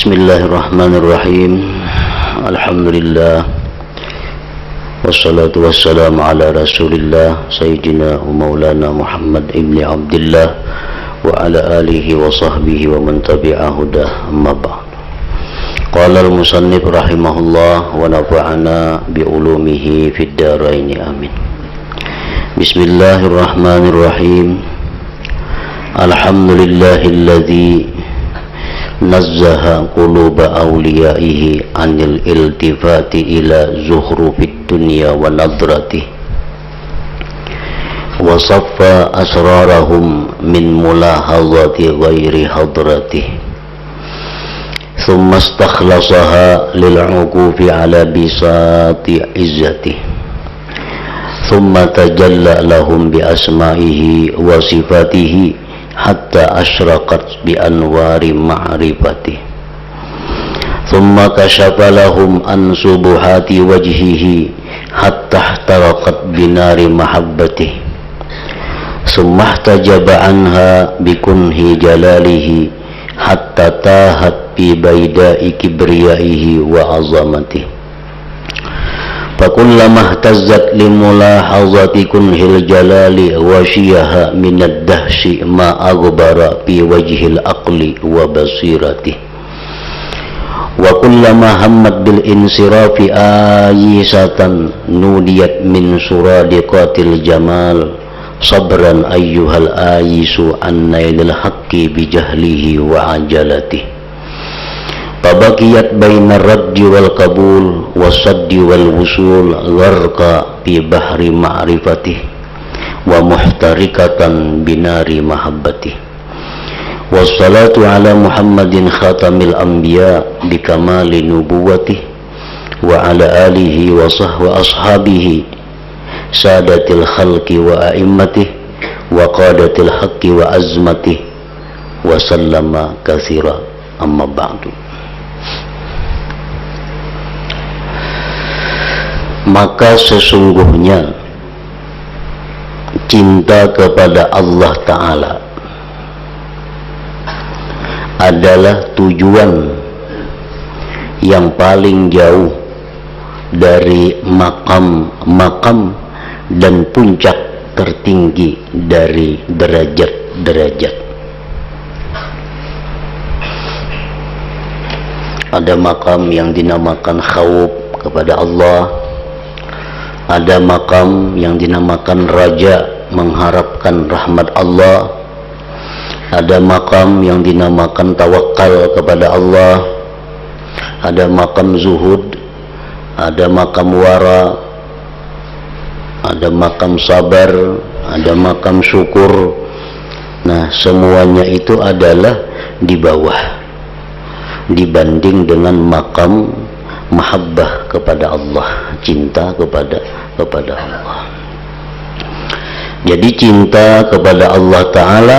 Bismillahirrahmanirrahim. Alhamdulillah. Wassalatu wassalamu ala rasulillah Sayyidina wa maulana Muhammad ibn Abdillah wa ala alihi wa sahbihi wa man tabi'a hudah, amma ba'd. Qala al-musannif rahimahullah wa nafa'ana bi ulumihi fid dharain, amin. Bismillahirrahmanirrahim. Alhamdulillahilladzi nazzaha quluba awliyaihi anil iltifati ila zuhrufid dunya wa nadrati wa saffa asrarahum min mulahazati ghairi hadrati thumma istakhlasaha lil'uqufi ala bisati izzati thumma tajalla lahum bi asma'ihi wa sifatihi hatta asyraqat bi anwari ma'rifati thumma kashafa lahum an subuhati wajhihi hatta ihtaraqat binari mahabbati thumma ihtajaba anha bikunhi jalalihi hatta tahat bi baidai kibriyaihi wa azamati fakullama ihtazzat limulahazati kunhil jalali washiyaha minad dahsyi ma aghbara fi wajhil aqli wa basirati wa kullama hammat bil insirafi ayisatan nudiyat min suradiqatil jamal sabran ayyuhal ayisu an nailil haqqi bijahlihi wa ajalati Pabakiyat bainar raddi wal qabul wasaddi wal wusul gharqa fi bahri ma'rifatih wa muhtarikatan binari mahabbati wassalatu ala Muhammadin khatamil anbiya bikamali nubuwatih wa ala alihi wa ashabihi sadatil khalqi wa a'immatih wa qadatil haqqi wa azmatih wa sallama katsira, amma ba'du. Maka sesungguhnya cinta kepada Allah Ta'ala adalah tujuan yang paling jauh dari makam-makam dan puncak tertinggi dari derajat-derajat. Ada makam yang dinamakan khawf kepada Allah, ada makam yang dinamakan raja mengharapkan rahmat Allah, ada makam yang dinamakan tawakal kepada Allah, ada makam zuhud, ada makam wara, ada makam sabar, ada makam syukur. Nah, semuanya itu adalah di bawah dibanding dengan makam mahabbah kepada Allah, cinta kepada Allah. Jadi cinta kepada Allah Ta'ala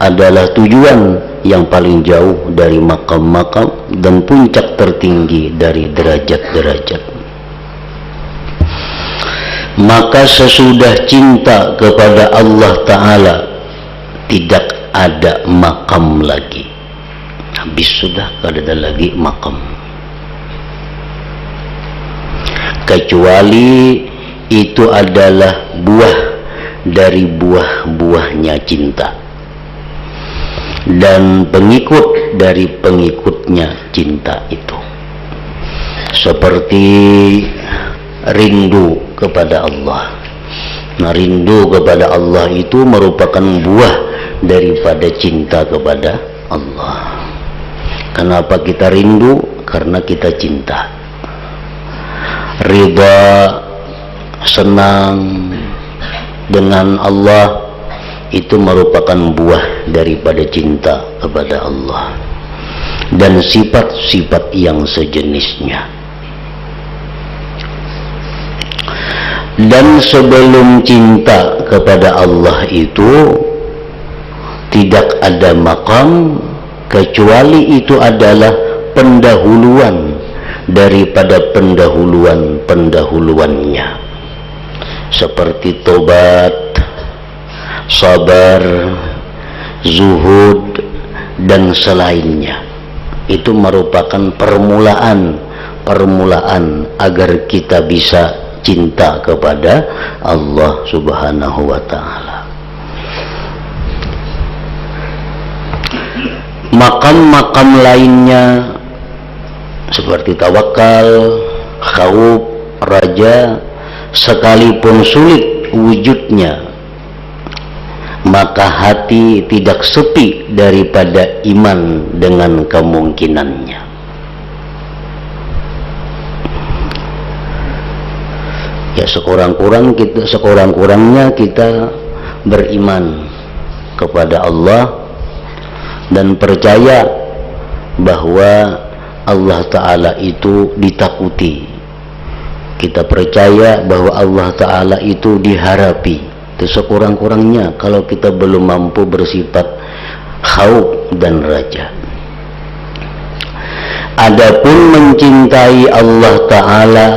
adalah tujuan yang paling jauh dari makam-makam dan puncak tertinggi dari derajat-derajat. Maka sesudah cinta kepada Allah Ta'ala tidak ada makam lagi. Habis sudah, tidak ada lagi makam, kecuali itu adalah buah dari buah-buahnya cinta dan pengikut dari pengikutnya cinta itu, seperti rindu kepada Allah. Nah, rindu kepada Allah itu merupakan buah daripada cinta kepada Allah. Kenapa kita rindu? Karena kita cinta. Ridha, senang dengan Allah itu merupakan buah daripada cinta kepada Allah dan sifat-sifat yang sejenisnya. Dan sebelum cinta kepada Allah itu tidak ada makam, kecuali itu adalah pendahuluan daripada pendahuluan-pendahuluannya, seperti tobat, sabar, zuhud, dan selainnya. itu merupakan permulaan agar kita bisa cinta kepada Allah Subhanahu wa ta'ala. Makam-makam lainnya seperti tawakal, khauf, raja, sekalipun sulit wujudnya, maka hati tidak sepi daripada iman dengan kemungkinannya. Ya, sekurang-kurangnya kita beriman kepada Allah dan percaya bahwa Allah Ta'ala itu ditakuti. Kita percaya bahwa Allah Ta'ala itu diharapi. Itu sekurang-kurangnya kalau kita belum mampu bersifat khauf dan raja. Adapun mencintai Allah Ta'ala,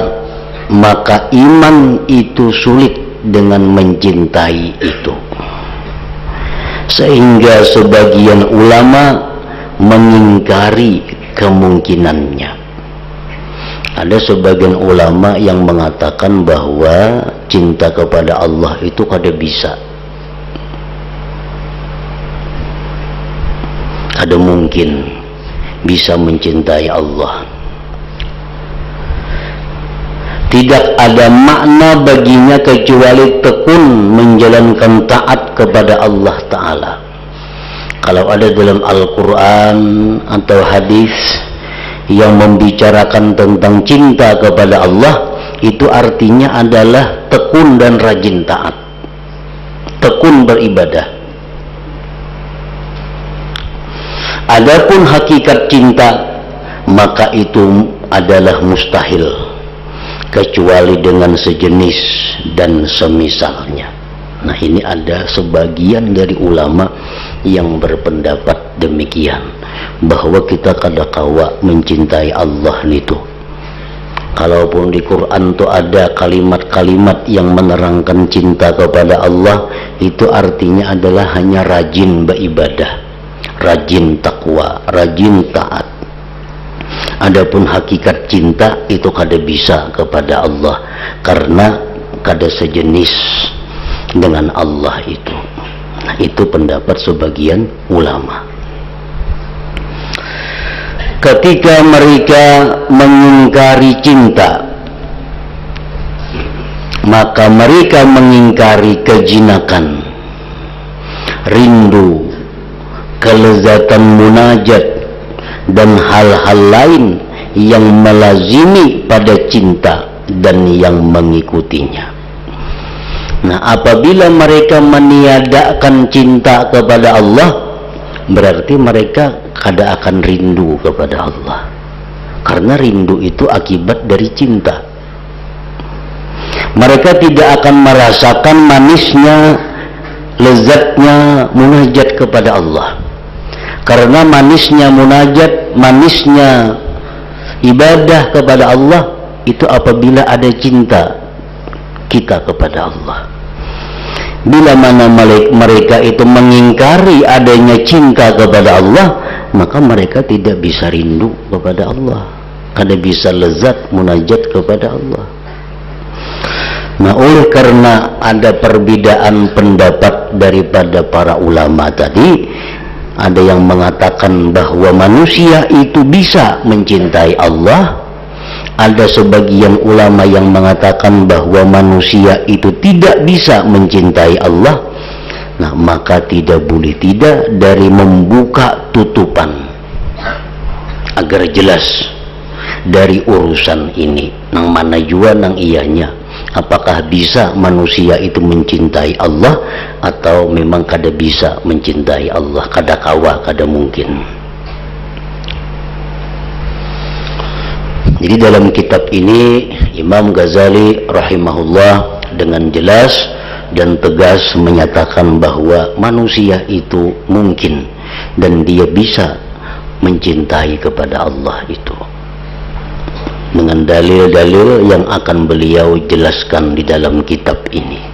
maka iman itu sulit dengan mencintai itu, sehingga sebagian ulama mengingkari kemungkinannya. Ada sebagian ulama yang mengatakan bahwa cinta kepada Allah itu kada bisa, kada mungkin bisa mencintai Allah. Tidak ada makna baginya kecuali tekun menjalankan taat kepada Allah Ta'ala. Kalau ada dalam Al-Quran atau hadis yang membicarakan tentang cinta kepada Allah, itu artinya adalah tekun dan rajin taat, tekun beribadah. Adapun hakikat cinta, maka itu adalah mustahil kecuali dengan sejenis dan semisalnya. Nah, ini ada sebagian dari ulama yang berpendapat demikian, bahwa kita kadakawa mencintai Allah itu. Kalaupun di Quran itu ada kalimat-kalimat yang menerangkan cinta kepada Allah, itu artinya adalah hanya rajin beribadah, rajin takwa, rajin taat. Adapun hakikat cinta itu kada bisa kepada Allah, karena kada sejenis dengan Allah itu. Nah, itu pendapat sebagian ulama. Ketika mereka mengingkari cinta, maka mereka mengingkari kejinakan, rindu, kelezatan munajat, dan hal-hal lain yang melazimi pada cinta dan yang mengikutinya. Nah, apabila mereka meniadakan cinta kepada Allah, berarti mereka kada akan rindu kepada Allah, karena rindu itu akibat dari cinta. Mereka tidak akan merasakan manisnya, lezatnya munajat kepada Allah, karena manisnya munajat, manisnya ibadah kepada Allah itu apabila ada cinta kita kepada Allah. Bila mana mereka itu mengingkari adanya cinta kepada Allah, maka mereka tidak bisa rindu kepada Allah, kada bisa lezat munajat kepada Allah. Nah, oleh karena ada perbedaan pendapat daripada para ulama tadi, ada yang mengatakan bahwa manusia itu bisa mencintai Allah, ada sebagian ulama yang mengatakan bahwa manusia itu tidak bisa mencintai Allah. Nah, maka tidak boleh tidak dari membuka tutupan agar jelas dari urusan ini, nang mana jua nang iyanya, apakah bisa manusia itu mencintai Allah atau memang kada bisa mencintai Allah, kada kawa, kada mungkin. Jadi dalam kitab ini Imam Ghazali rahimahullah dengan jelas dan tegas menyatakan bahwa manusia itu mungkin dan dia bisa mencintai kepada Allah itu, dengan dalil-dalil yang akan beliau jelaskan di dalam kitab ini.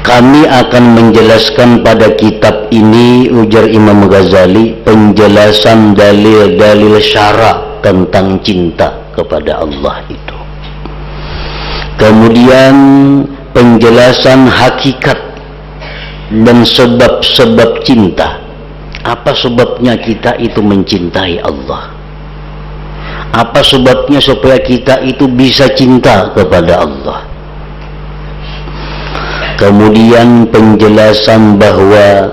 Kami akan menjelaskan pada kitab ini, ujar Imam Ghazali, penjelasan dalil-dalil syara tentang cinta kepada Allah itu. Kemudian penjelasan hakikat dan sebab-sebab cinta. Apa sebabnya kita itu mencintai Allah? Apa sebabnya supaya kita itu bisa cinta kepada Allah? Kemudian penjelasan bahwa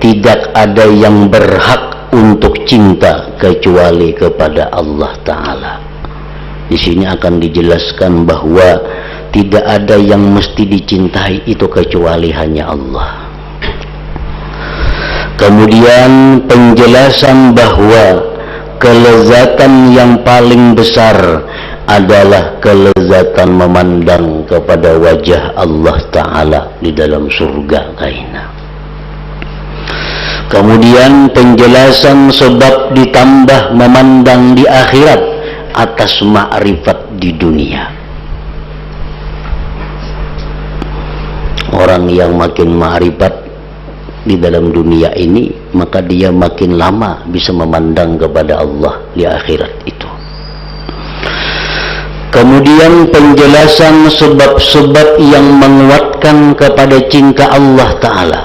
tidak ada yang berhak untuk cinta kecuali kepada Allah Ta'ala. Di sini akan dijelaskan bahwa tidak ada yang mesti dicintai itu kecuali hanya Allah. Kemudian penjelasan bahwa kelezatan yang paling besar adalah kelezatan memandang kepada wajah Allah Ta'ala di dalam surga kaina. Kemudian penjelasan sebab ditambah memandang di akhirat atas ma'rifat di dunia. Orang yang makin ma'rifat di dalam dunia ini, maka dia makin lama bisa memandang kepada Allah di akhirat itu. Kemudian penjelasan sebab-sebab yang menguatkan kepada cinta Allah Ta'ala.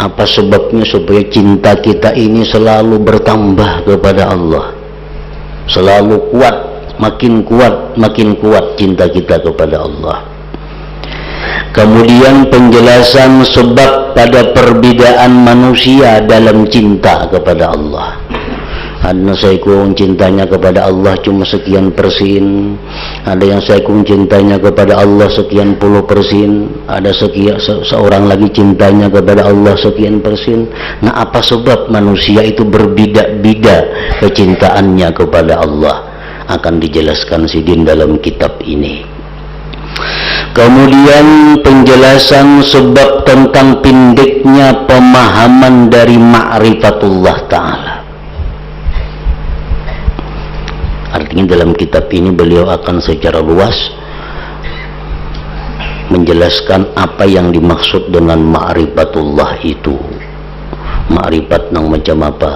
Apa sebabnya supaya cinta kita ini selalu bertambah kepada Allah, selalu kuat, makin kuat cinta kita kepada Allah. Kemudian penjelasan sebab pada perbedaan manusia dalam cinta kepada Allah. Ada saikung cintanya kepada Allah cuma sekian persen, ada yang saikung cintanya kepada Allah sekian puluh persen, ada seorang lagi cintanya kepada Allah sekian persen. Nah, apa sebab manusia itu berbeda-beda kecintaannya kepada Allah? Akan dijelaskan sidin dalam kitab ini. Kemudian penjelasan sebab tentang pendeknya pemahaman dari ma'rifatullah Ta'ala. Artinya dalam kitab ini beliau akan secara luas menjelaskan apa yang dimaksud dengan ma'rifatullah itu. Ma'rifat yang macam apa?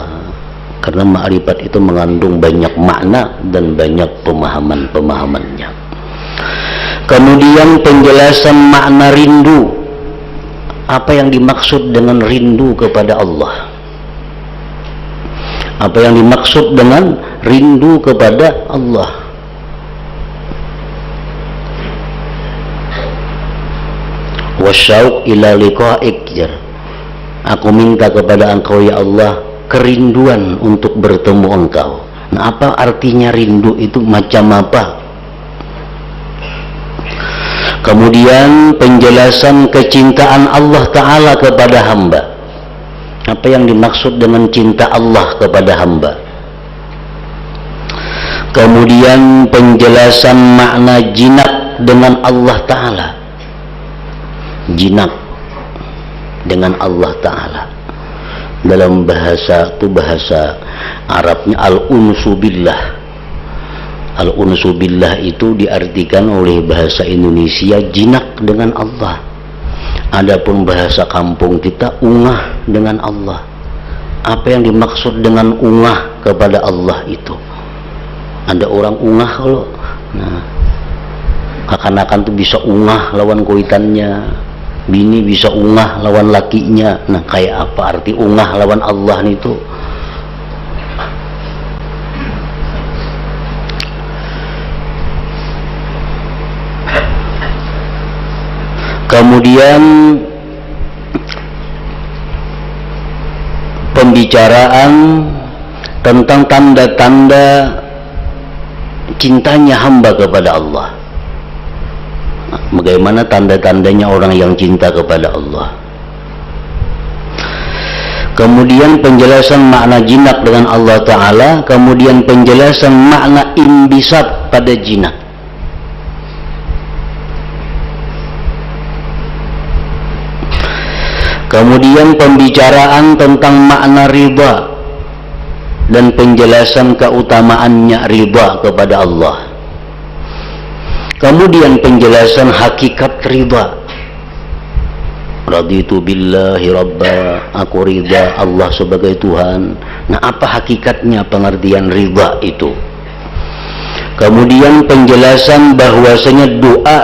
Karena ma'rifat itu mengandung banyak makna dan banyak pemahaman-pemahamannya. Kemudian penjelasan makna rindu. Apa yang dimaksud dengan rindu kepada Allah? Apa yang dimaksud dengan rindu kepada Allah? Wasyauq ila liqa'ik. Aku minta kepada engkau ya Allah kerinduan untuk bertemu engkau. Nah, apa artinya rindu itu, macam apa? Kemudian penjelasan kecintaan Allah Ta'ala kepada hamba. Apa yang dimaksud dengan cinta Allah kepada hamba? Kemudian penjelasan makna jinak dengan Allah Ta'ala. Jinak dengan Allah Ta'ala. Dalam bahasa itu, bahasa Arabnya al-unsu billah. Al-unsu billah itu diartikan oleh bahasa Indonesia jinak dengan Allah. Adapun bahasa kampung kita ungah dengan Allah. Apa yang dimaksud dengan ungah kepada Allah itu? Ada orang ungah kalau, nah, akan-akan tuh bisa ungah lawan kuitannya, bini bisa ungah lawan lakinya. Nah, kayak apa arti ungah lawan Allah itu? Kemudian pembicaraan tentang tanda-tanda cintanya hamba kepada Allah. Bagaimana tanda-tandanya orang yang cinta kepada Allah. Kemudian penjelasan makna jinak dengan Allah Ta'ala. Kemudian penjelasan makna imbisat pada jinak. Kemudian pembicaraan tentang makna riba dan penjelasan keutamaannya riba kepada Allah. Kemudian penjelasan hakikat riba. Raditu billahi rabba, aku ridha Allah sebagai Tuhan. Nah, apa hakikatnya pengertian ridha itu? Kemudian penjelasan bahwasanya doa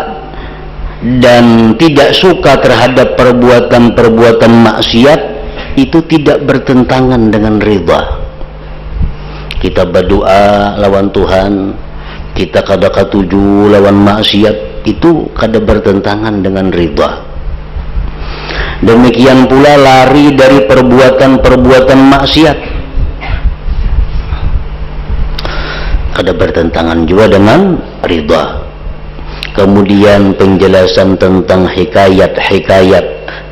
dan tidak suka terhadap perbuatan-perbuatan maksiat itu tidak bertentangan dengan ridha. Kita berdoa lawan Tuhan, kita kada katuju lawan maksiat, itu kada bertentangan dengan ridha. Demikian pula lari dari perbuatan-perbuatan maksiat kada bertentangan juga dengan ridha. Kemudian penjelasan tentang hikayat-hikayat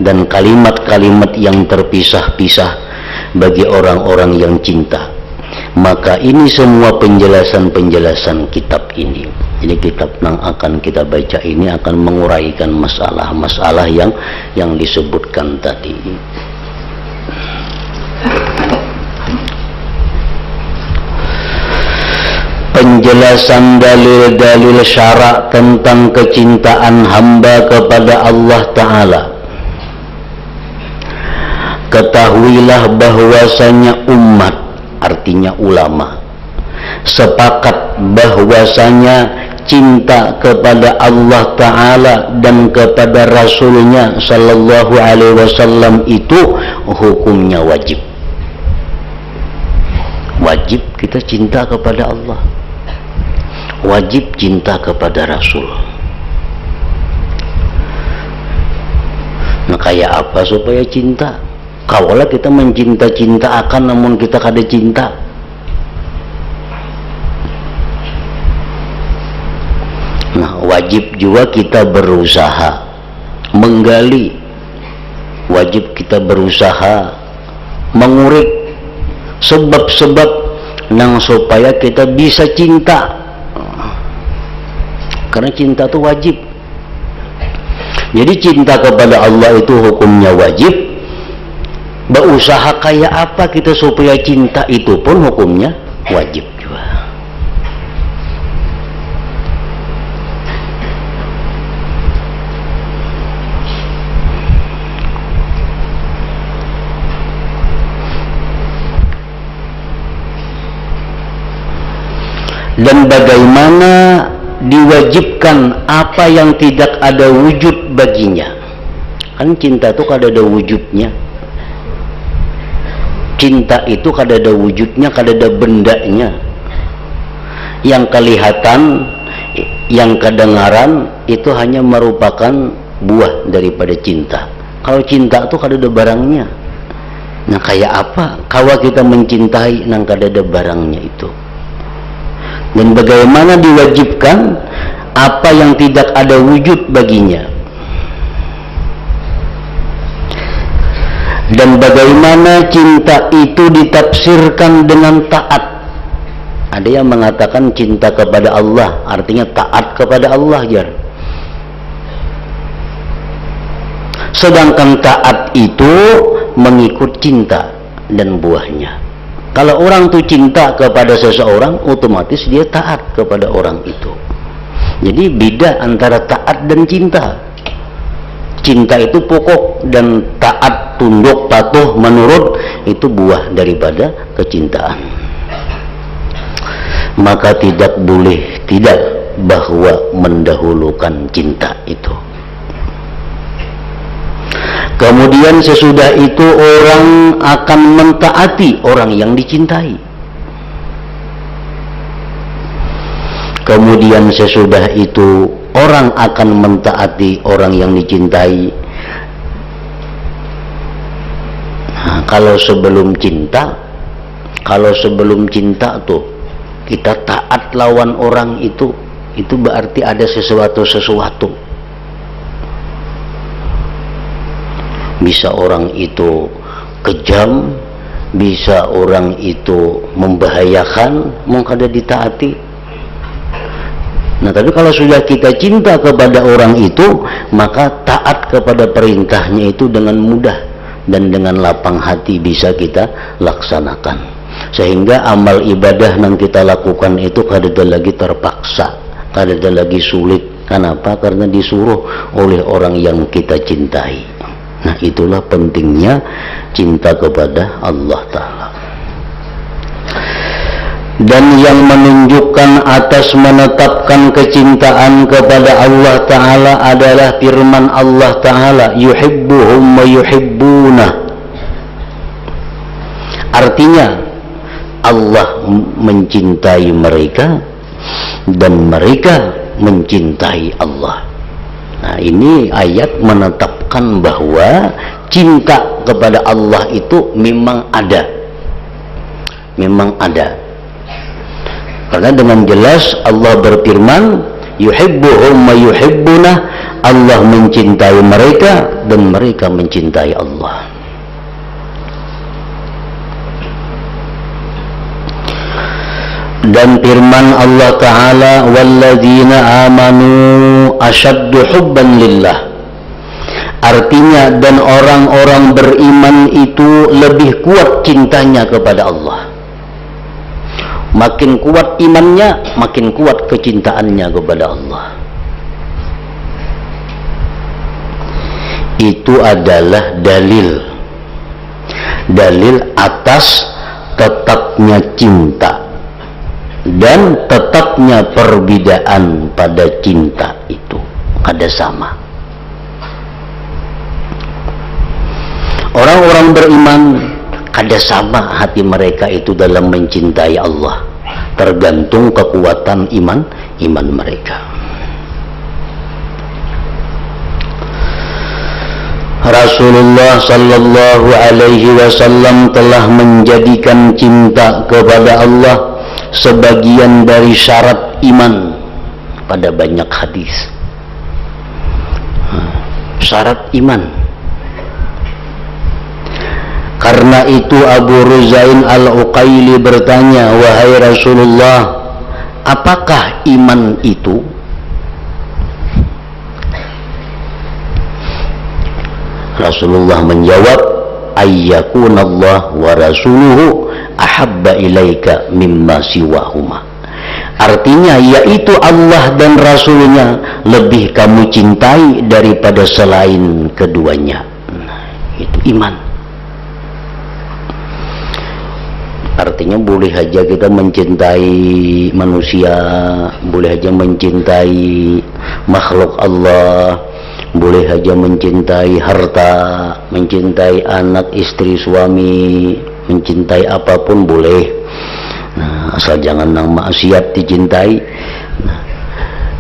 dan kalimat-kalimat yang terpisah-pisah bagi orang-orang yang cinta. Maka ini semua penjelasan-penjelasan kitab ini. Jadi kitab yang akan kita baca ini akan menguraikan masalah-masalah yang disebutkan tadi. Penjelasan dalil-dalil syarak tentang kecintaan hamba kepada Allah Ta'ala. Ketahuilah bahwasanya umat, artinya ulama, sepakat bahwasanya cinta kepada Allah Ta'ala dan kepada Rasulnya Sallallahu Alaihi Wasallam itu hukumnya wajib. Wajib kita cinta kepada Allah, wajib cinta kepada Rasul. Nah, kayak apa supaya cinta? Kaulah kita mencinta-cinta akan namun kita kada cinta. Nah, wajib juga kita berusaha menggali, wajib kita berusaha mengurik sebab-sebab nang supaya kita bisa cinta. Karena cinta itu wajib. Jadi cinta kepada Allah itu hukumnya wajib. Berusaha kayak apa kita supaya cinta itu pun hukumnya wajib juga. Dan bagaimana diwajibkan apa yang tidak ada wujud baginya. Kan cinta itu kada ada wujudnya. Cinta itu kada ada wujudnya, kada ada bendanya. Yang kelihatan, yang kedengaran itu hanya merupakan buah daripada cinta. Kalau cinta itu kada ada barangnya. Nah, kayak apa kalau kita mencintai nang kada ada barangnya itu? Dan bagaimana diwajibkan apa yang tidak ada wujud baginya? Dan bagaimana cinta itu ditafsirkan dengan taat? Ada yang mengatakan cinta kepada Allah artinya taat kepada Allah, jar. Sedangkan taat itu mengikut cinta dan buahnya. Kalau orang itu cinta kepada seseorang, otomatis dia taat kepada orang itu. Jadi beda antara taat dan cinta. Cinta itu pokok dan taat, tunduk, patuh, menurut itu buah daripada kecintaan. Maka tidak boleh tidak bahwa mendahulukan cinta itu. Kemudian sesudah itu orang akan mentaati orang yang dicintai. Kemudian sesudah itu orang akan mentaati orang yang dicintai. Nah, kalau sebelum cinta tuh kita taat lawan orang itu berarti ada sesuatu. Bisa orang itu kejam, bisa orang itu membahayakan, mau kada ditaati. Nah, tapi kalau sudah kita cinta kepada orang itu, maka taat kepada perintahnya itu dengan mudah dan dengan lapang hati bisa kita laksanakan. Sehingga amal ibadah yang kita lakukan itu kada ada lagi terpaksa, kada ada lagi sulit. Kenapa? Karena disuruh oleh orang yang kita cintai. Nah, itulah pentingnya cinta kepada Allah Ta'ala. Dan yang menunjukkan atas menetapkan kecintaan kepada Allah Ta'ala adalah firman Allah Ta'ala, yuhibbuhum wa yuhibbunah. Artinya Allah mencintai mereka dan mereka mencintai Allah. Nah, ini ayat menetapkan bahwa cinta kepada Allah itu memang ada. Memang ada. Karena dengan jelas Allah berfirman, yuhibbuhum wa yuhibbunah, Allah mencintai mereka dan mereka mencintai Allah. Dan firman Allah Ta'ala, walladzina amanu asyaddu hubban lillah. Artinya, dan orang-orang beriman itu lebih kuat cintanya kepada Allah. Makin kuat imannya, makin kuat kecintaannya kepada Allah. Itu adalah dalil atas tetapnya cinta dan tetapnya perbedaan pada cinta itu ada sama. Orang-orang beriman ada sama hati mereka itu dalam mencintai Allah, tergantung kekuatan iman mereka. Rasulullah sallallahu alaihi wasallam telah menjadikan cinta kepada Allah sebagian dari syarat iman pada banyak hadis. Syarat iman. Karena itu Abu Ruzain Al-Uqaili bertanya, wahai Rasulullah, apakah iman itu? Rasulullah menjawab, ayyakunallah wa rasuluhu ahabba ilaika mimma siwahuma. Artinya yaitu Allah dan Rasulnya lebih kamu cintai daripada selain keduanya. Itu iman. Artinya boleh aja kita mencintai manusia, boleh aja mencintai makhluk Allah, boleh aja mencintai harta, mencintai anak, istri, suami, mencintai apapun boleh. Nah, asal jangan nang maksiat dicintai. Nah,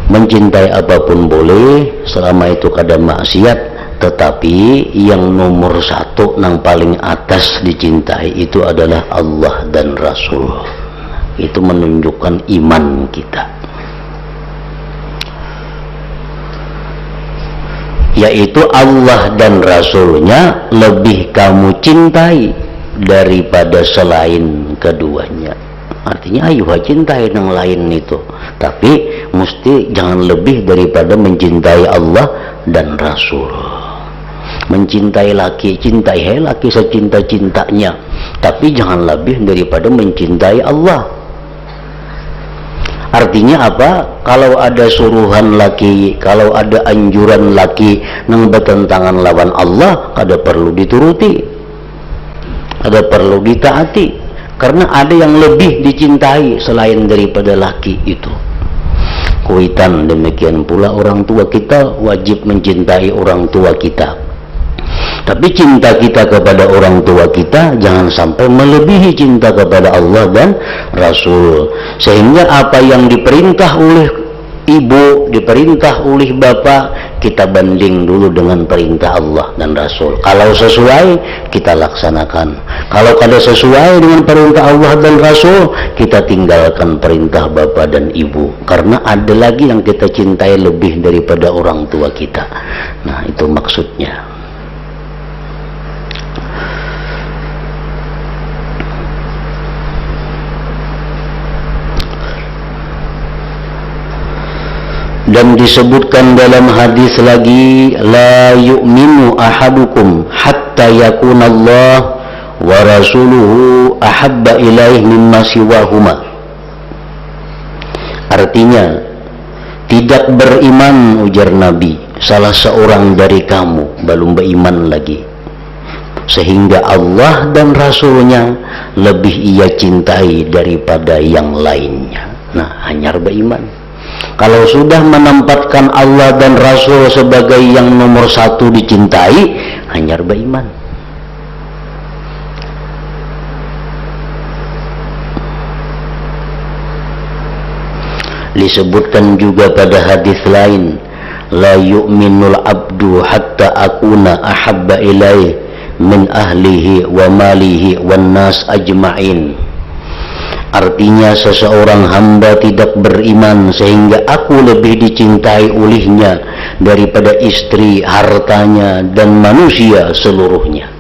mencintai apapun boleh selama itu kada maksiat. Tetapi yang nomor satu, yang paling atas dicintai itu adalah Allah dan Rasul. Itu menunjukkan iman kita, yaitu Allah dan Rasulnya lebih kamu cintai daripada selain keduanya. Artinya ayo cintai yang lain itu, tapi mesti jangan lebih daripada mencintai Allah dan Rasul. Mencintai laki, cintai laki secinta-cintanya, tapi jangan lebih daripada mencintai Allah. Artinya apa? Kalau ada suruhan laki, kalau ada anjuran laki yang bertentangan lawan Allah, kada perlu dituruti, kada perlu ditaati, karena ada yang lebih dicintai selain daripada laki itu. Kuitan demikian pula orang tua kita wajib mencintai orang tua kita. Tapi cinta kita kepada orang tua kita jangan sampai melebihi cinta kepada Allah dan Rasul. Sehingga apa yang diperintah oleh ibu, diperintah oleh bapak, kita banding dulu dengan perintah Allah dan Rasul. Kalau sesuai, kita laksanakan. Kalau kada sesuai dengan perintah Allah dan Rasul, kita tinggalkan perintah bapak dan ibu. Karena ada lagi yang kita cintai lebih daripada orang tua kita. Nah, itu maksudnya. Dan disebutkan dalam hadis lagi, la yu'minu ahadukum hatta yakunallah wa rasuluhu ahabba ilaih mimma siwahuma. Artinya tidak beriman, ujar Nabi, salah seorang dari kamu belum beriman lagi, sehingga Allah dan Rasulnya lebih ia cintai daripada yang lainnya. Nah, hanya beriman. Kalau sudah menempatkan Allah dan Rasul sebagai yang nomor satu dicintai, hanya beriman. Disebutkan juga pada hadis lain, la yu'minul abdu hatta akuna ahabba ilaih min ahlihi wa malihi wan nas ajma'in. Artinya seseorang hamba tidak beriman sehingga aku lebih dicintai olehnya daripada istri, hartanya dan manusia seluruhnya.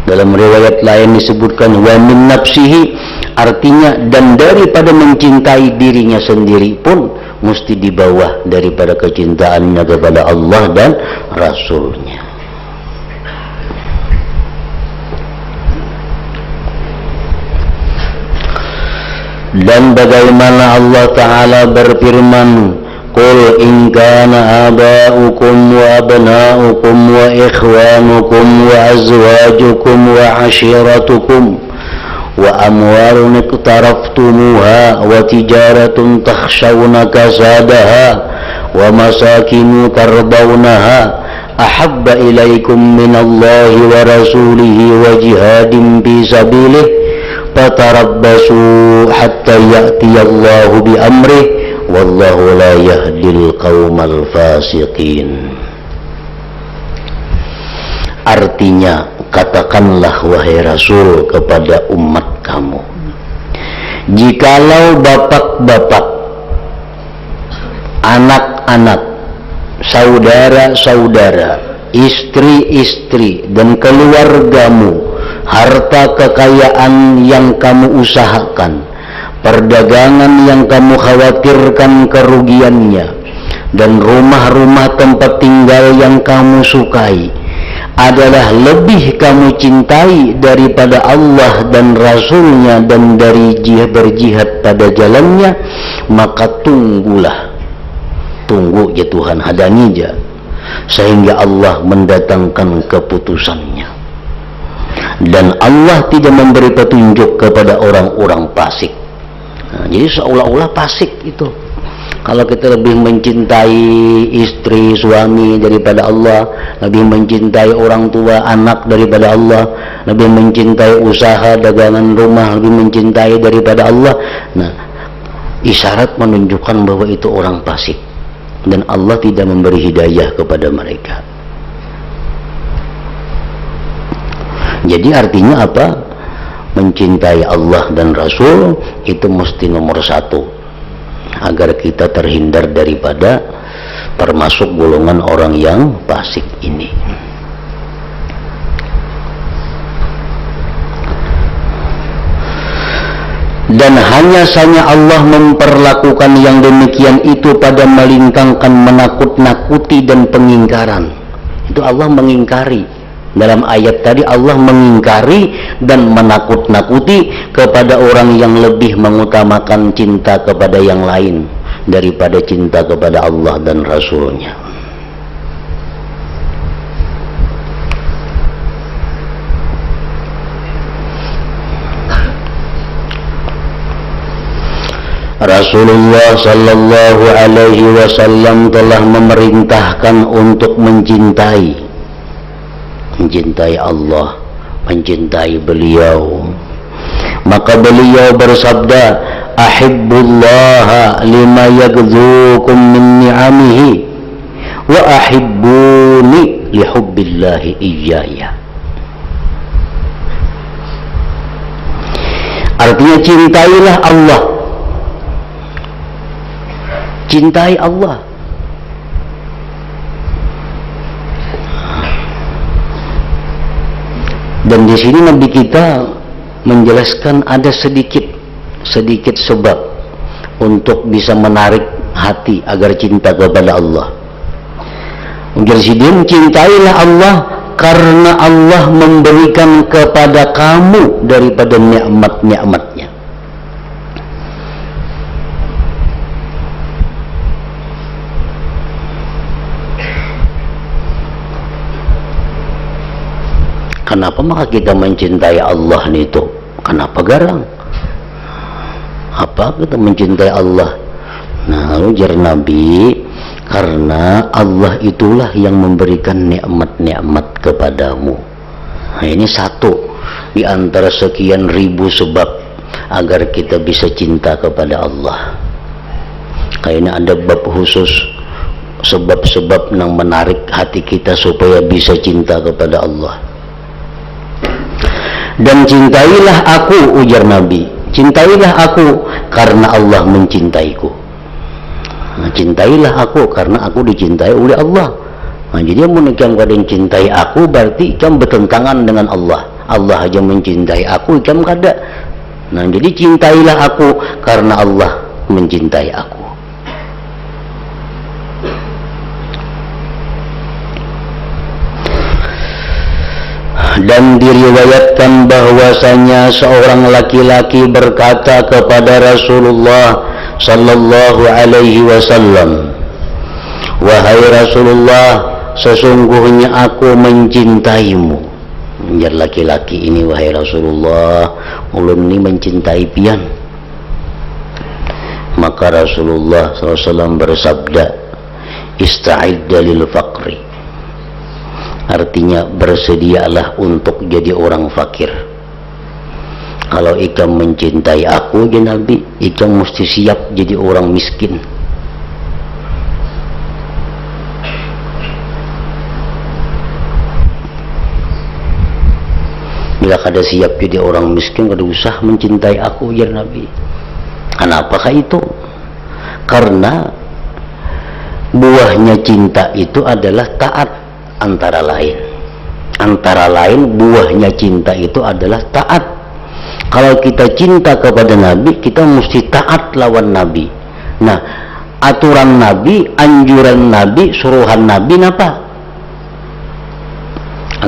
Dalam riwayat lain disebutkan wa min nafsihi, artinya dan daripada mencintai dirinya sendiri pun mesti di bawah daripada kecintaannya kepada Allah dan Rasulnya. Dan bagaimana Allah Ta'ala berfirman, Qul in kana aba'ukum wa abna'ukum wa ikhwanukum wa azwajukum wa ashiratukum wa amwalun iqtaraftumuha wa tijaratun takhshawna kasadaha wa masakinu tardawnaha ahabba ilaikum minallahi wa rasulihi wa jihadin fi sabilih fatarabbasu hatta ya'tiyallahu bi amrih wallahu la yahdil qaumal fasiqin. Artinya, katakanlah wahai Rasul kepada umat kamu, jikalau bapak-bapak, anak-anak, saudara-saudara, istri-istri dan keluargamu, harta kekayaan yang kamu usahakan, perdagangan yang kamu khawatirkan kerugiannya, dan rumah-rumah tempat tinggal yang kamu sukai adalah lebih kamu cintai daripada Allah dan Rasulnya dan dari berjihad pada jalannya, maka tunggu ya Tuhan, hadangi aja sehingga Allah mendatangkan keputusannya. Dan Allah tidak memberi petunjuk kepada orang-orang fasik. Nah, jadi seolah-olah fasik itu kalau kita lebih mencintai istri, suami daripada Allah, lebih mencintai orang tua, anak daripada Allah, lebih mencintai usaha, dagangan, rumah, lebih mencintai daripada Allah. Nah, isyarat menunjukkan bahwa itu orang fasik dan Allah tidak memberi hidayah kepada mereka. Jadi artinya apa? Mencintai Allah dan Rasul itu mesti nomor satu, agar kita terhindar daripada termasuk golongan orang yang fasik ini. Dan hanya saja Allah memperlakukan yang demikian itu pada melintangkan menakut-nakuti dan pengingkaran. Itu Allah mengingkari. Dalam ayat tadi Allah mengingkari dan menakut-nakuti kepada orang yang lebih mengutamakan cinta kepada yang lain daripada cinta kepada Allah dan Rasulnya. Rasulullah sallallahu alaihi wasallam telah memerintahkan untuk mencintai Allah, mencintai beliau. Maka beliau bersabda, ahibbullaha lima yagdhukum min ni'amihi wa ahibbuni lihubbillahi iyaya. Artinya cintailah Allah, cintai Allah. Dan di sini Nabi kita menjelaskan ada sedikit sebab untuk bisa menarik hati agar cinta kepada Allah. Jadi cintailah Allah karena Allah memberikan kepada kamu daripada nikmat-nikmatnya. Kenapa maka kita mencintai Allah itu? Kenapa garang? Apa kita mencintai Allah? Nah, ujar Nabi, karena Allah itulah yang memberikan nikmat-nikmat kepadamu. Nah, ini satu di antara sekian ribu sebab agar kita bisa cinta kepada Allah. Kayaknya ada bab khusus sebab-sebab yang menarik hati kita supaya bisa cinta kepada Allah. Dan cintailah aku, ujar Nabi, cintailah aku karena Allah mencintaiku. Nah, cintailah aku karena aku dicintai oleh Allah. Nah, jadi yang ikam kadang cintai aku berarti ikam bertentangan dengan Allah. Allah aja mencintai aku, ikam kada. Nah, jadi cintailah aku karena Allah mencintai aku. Dan diriwayatkan bahwasanya seorang laki-laki berkata kepada Rasulullah sallallahu alaihi wasallam, wahai Rasulullah, sesungguhnya aku mencintaimu. Menjadi laki-laki ini, wahai Rasulullah, ulun ini mencintai pian. Maka Rasulullah SAW bersabda, ista'idda lil faqri, artinya bersedialah untuk jadi orang fakir. Kalau ikam mencintai aku, ya Nabi, ikam mesti siap jadi orang miskin. Bila kada siap jadi orang miskin, kada usah mencintai aku, ya Nabi. Kenapakah itu? Karena buahnya cinta itu adalah taat. Antara lain buahnya cinta itu adalah taat. Kalau kita cinta kepada Nabi, kita mesti taat lawan Nabi. Nah, aturan Nabi, anjuran Nabi, suruhan Nabi apa?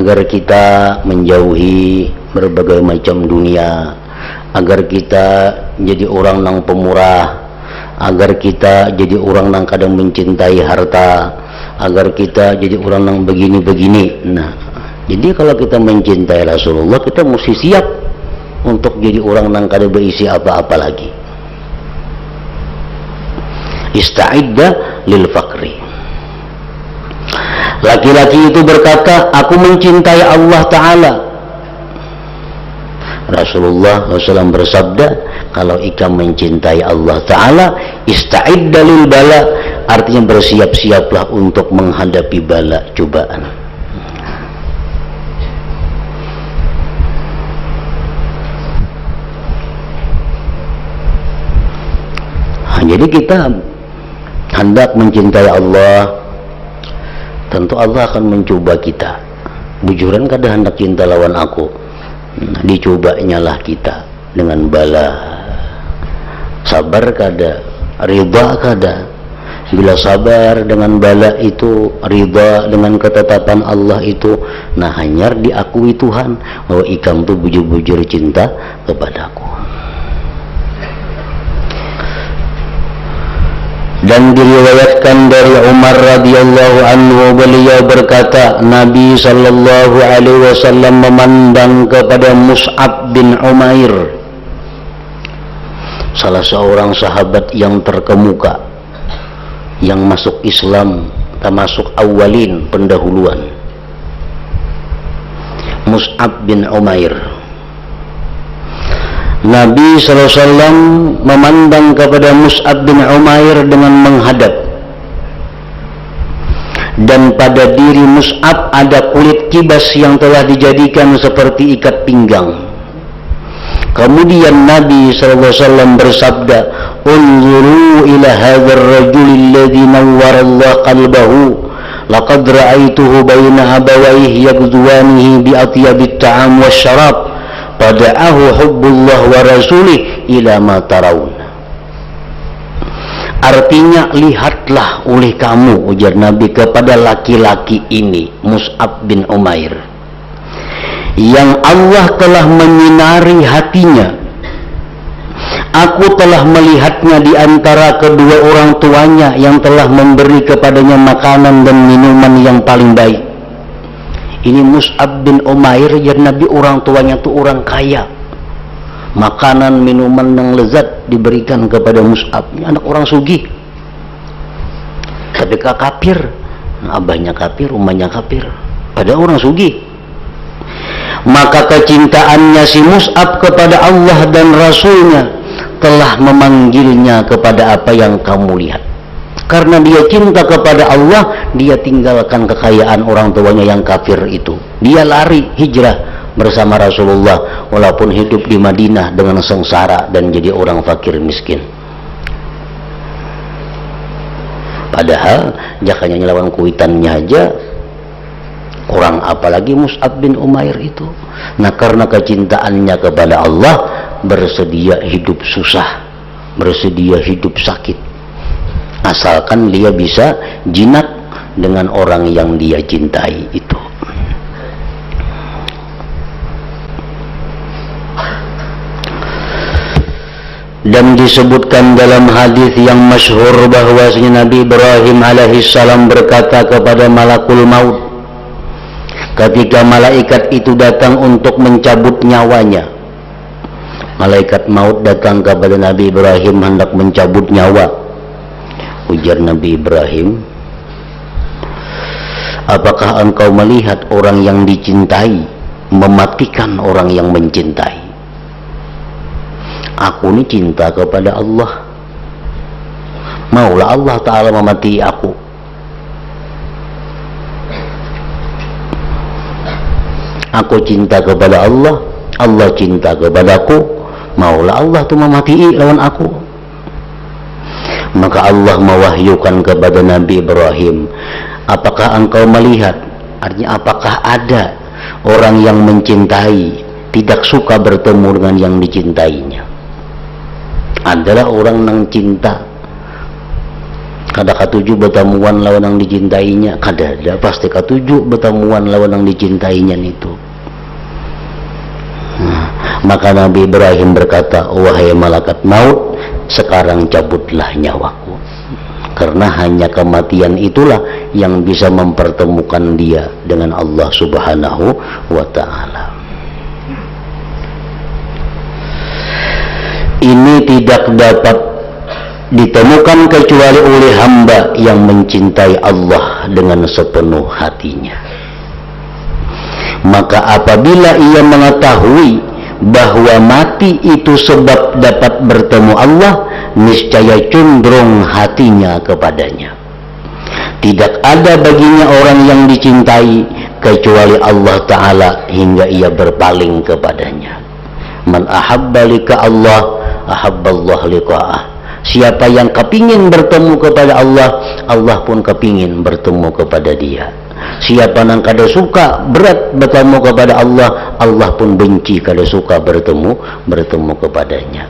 Agar kita menjauhi berbagai macam dunia, agar kita jadi orang nang pemurah, agar kita jadi orang nang kadang mencintai harta, agar kita jadi orang yang begini-begini. Nah, jadi kalau kita mencintai Rasulullah, kita mesti siap untuk jadi orang yang kada berisi apa-apa lagi. Ista'idda lil faqri. Laki-laki itu berkata, aku mencintai Allah Ta'ala. Rasulullah SAW bersabda, kalau ikam mencintai Allah Ta'ala, ista'idda lil bala, artinya bersiap-siaplah untuk menghadapi bala, cobaan. Nah, jadi kita hendak mencintai Allah, tentu Allah akan mencoba kita. Bujuran kada hendak cinta lawan aku, nah, dicobanya lah kita dengan bala. Sabar kada, riba kada. Bila sabar dengan bala itu, riba dengan ketetapan Allah itu, nah hanyar diakui Tuhan bahwa ikam tu bujur-bujur cinta kepadaku. Dan diriwayatkan dari Umar radhiyallahu anhu, beliau berkata, Nabi sallallahu alaihi wasallam memandang kepada Mus'ab bin Umair, salah seorang sahabat yang terkemuka, yang masuk Islam, termasuk awalin, pendahuluan. Mus'ab bin Umair. Nabi SAW memandang kepada Mus'ab bin Umair dengan menghadap, dan pada diri Mus'ab ada kulit kibas yang telah dijadikan seperti ikat pinggang. Kemudian Nabi SAW bersabda, unzuru ila hadzal rajul alladhi nawwara Allah qalbahu, laqad ra'aituhu baina abawayhi yagzuwanihi bi atyabit ta'am wasyarab, pada'ahu hubbullah wa rasulih ila ma tarawun. Artinya, lihatlah oleh kamu, ujar Nabi kepada laki-laki ini, Mus'ab bin Umair, yang Allah telah menyinari hatinya. Aku telah melihatnya di antara kedua orang tuanya yang telah memberi kepadanya makanan dan minuman yang paling baik. Ini Mus'ab bin Umair, ya Nabi orang tuanya tuh orang kaya. Makanan, minuman yang lezat diberikan kepada Mus'ab. Ini anak orang sugih. Tapi kafir. Abahnya kafir, umahnya kafir. Pada orang sugih. Maka kecintaannya si Mus'ab kepada Allah dan Rasulnya telah memanggilnya kepada apa yang kamu lihat. Karena dia cinta kepada Allah, dia tinggalkan kekayaan orang tuanya yang kafir itu. Dia lari hijrah bersama Rasulullah, walaupun hidup di Madinah dengan sengsara dan jadi orang fakir miskin. Padahal jakanya nyelawan kuitannya aja kurang, apalagi Mus'ab bin Umair itu. Nah, karena kecintaannya kepada Allah, bersedia hidup susah, bersedia hidup sakit, asalkan dia bisa jinak dengan orang yang dia cintai itu. Dan disebutkan dalam hadis yang masyhur bahwasanya Nabi Ibrahim alaihissalam berkata kepada malakul maut ketika malaikat itu datang untuk mencabut nyawanya. Malaikat maut datang kepada Nabi Ibrahim hendak mencabut nyawa. Ujar Nabi Ibrahim, apakah engkau melihat orang yang dicintai mematikan orang yang mencintai? Aku ini cinta kepada Allah, maulah Allah Ta'ala memati aku. Aku cinta kepada Allah, Allah cinta kepadaku, maulah Allah tu memati lawan aku. Maka Allah mewahyukan kepada Nabi Ibrahim, apakah engkau melihat, artinya apakah ada orang yang mencintai tidak suka bertemu dengan yang dicintainya? Adalah orang yang cinta kada katuju bertemuan lawan yang dicintainya, kada ada pasti katuju bertemuan lawan yang dicintainya itu. Maka Nabi Ibrahim berkata, wahai malaikat maut, sekarang cabutlah nyawaku, karena hanya kematian itulah yang bisa mempertemukan dia dengan Allah Subhanahu wa Ta'ala. Ini tidak dapat ditemukan kecuali oleh hamba yang mencintai Allah dengan sepenuh hatinya. Maka apabila ia mengetahui bahwa mati itu sebab dapat bertemu Allah, niscaya condong hatinya kepadanya. Tidak ada baginya orang yang dicintai kecuali Allah Ta'ala hingga ia berpaling kepadanya. Man ahabba lika Allah, ahabballah liqa'ah. Siapa yang kepingin bertemu kepada Allah, Allah pun kepingin bertemu kepada dia. Siapa yang kada suka berat bertemu kepada Allah, Allah pun benci kada suka bertemu kepadanya.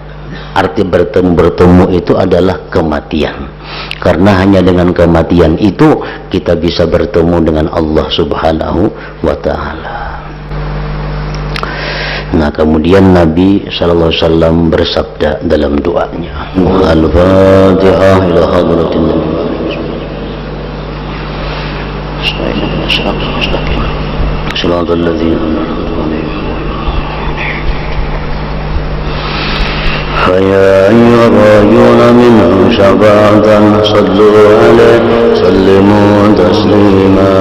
Arti bertemu itu adalah kematian. Karena hanya dengan kematian itu kita bisa bertemu dengan Allah Subhanahu wa Ta'ala. Nah, kemudian Nabi sallallahu alaihi wasallam bersabda dalam doanya, Al-Fatihah ila hadratin Nabi. Shiratal ladzina an'amta 'alaihim. فيا أيها الراجون منه شفاعة صلوا عليه سلموا تسليما.